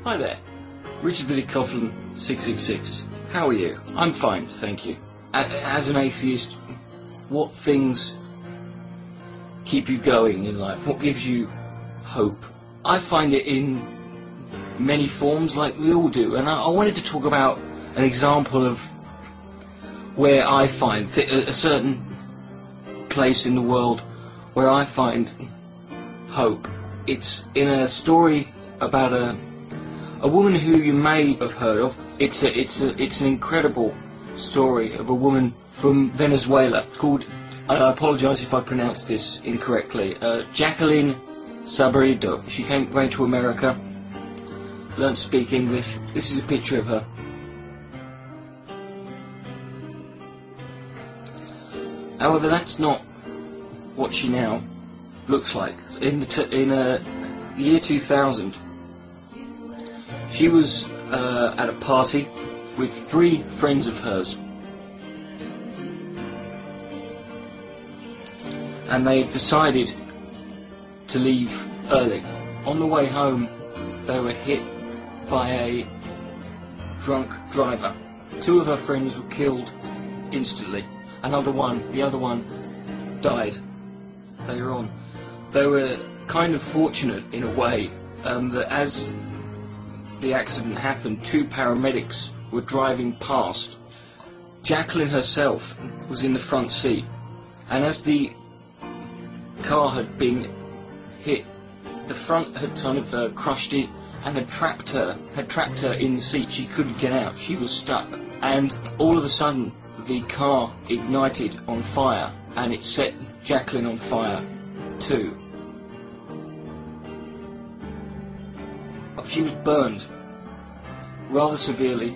Hi there, Richard the Coughlin 666. How are you? I'm fine, thank you. As an atheist, what things keep you going in life? What gives you hope? I find it in many forms, like we all do, and I wanted to talk about an example of where I find a certain place in the world where I find hope. It's in a story about a woman who you may have heard of. It's an incredible story of a woman from Venezuela called, I apologise if I pronounce this incorrectly, Jacqueline Sabarido. She came to America, learnt to speak English. This is a picture of her. However, that's not what she now looks like. In the year 2000, she was at a party with 3 friends of hers, and they decided to leave early. On the way home, they were hit by a drunk driver. 2 of her friends were killed instantly. The other one died later on. They were kind of fortunate in a way that as the accident happened, 2 paramedics were driving past. Jacqueline herself was in the front seat, and as the car had been hit, the front had kind of crushed it and had trapped her in the seat. She couldn't get out. She was stuck, and all of a sudden the car ignited on fire, and it set Jacqueline on fire too. She was burned rather severely,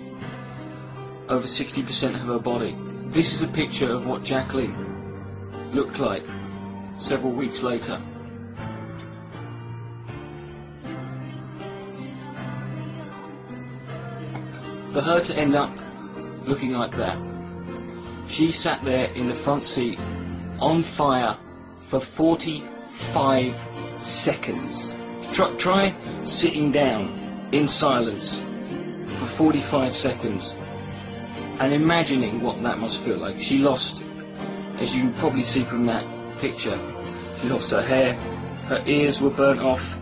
over 60% of her body. This is a picture of what Jacqueline looked like several weeks later. For her to end up looking like that, she sat there in the front seat on fire for 45 seconds. Try sitting down in silence for 45 seconds and imagining what that must feel like. She lost, as you can probably see from that picture, she lost her hair, her ears were burnt off,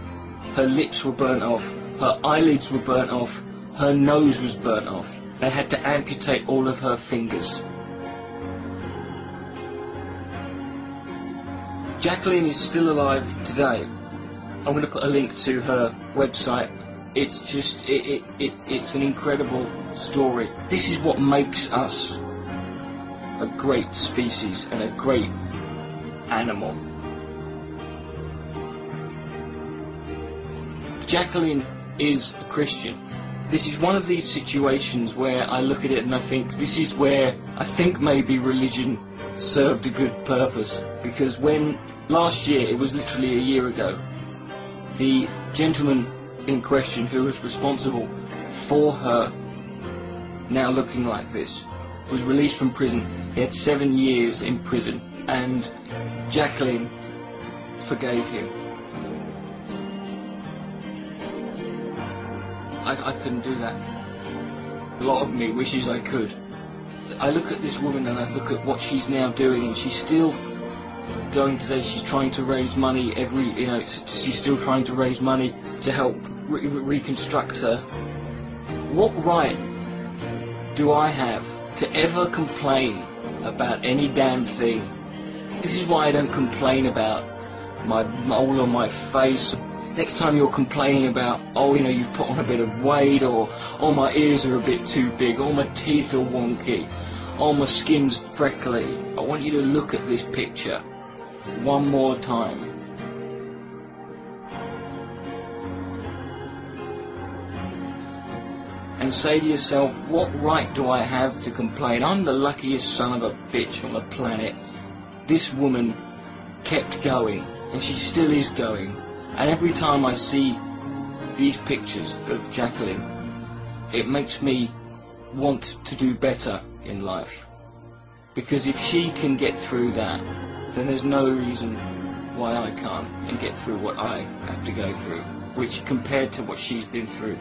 her lips were burnt off, her eyelids were burnt off, her nose was burnt off. They had to amputate all of her fingers. Jacqueline is still alive today. I'm going to put a link to her website. It's just, it's an incredible story. This is what makes us a great species and a great animal. Jacqueline is a Christian. This is one of these situations where I look at it and I think, this is where I think maybe religion served a good purpose. Because when, last year, it was literally a year ago, the gentleman in question who was responsible for her now looking like this was released from prison. He had 7 years in prison, and Jacqueline forgave him. I couldn't do that. A lot of me wishes I could. I look at this woman and I look at what she's now doing, and she's still going today. She's trying to raise money she's still trying to raise money to help reconstruct her. What right do I have to ever complain about any damn thing? This is why I don't complain about my mole on my face. Next time you're complaining about, you've put on a bit of weight, or my ears are a bit too big, or my teeth are wonky, or my skin's freckly, I want you to look at this picture one more time. And say to yourself, what right do I have to complain? I'm the luckiest son of a bitch on the planet. This woman kept going, and she still is going. And every time I see these pictures of Jacqueline, it makes me want to do better in life. Because if she can get through that, then there's no reason why I can't and get through what I have to go through, which compared to what she's been through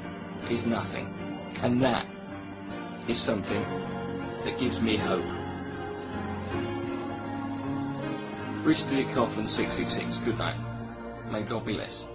is nothing. And that is something that gives me hope. Richard D. Coughlin, 666. Good night. May God bless.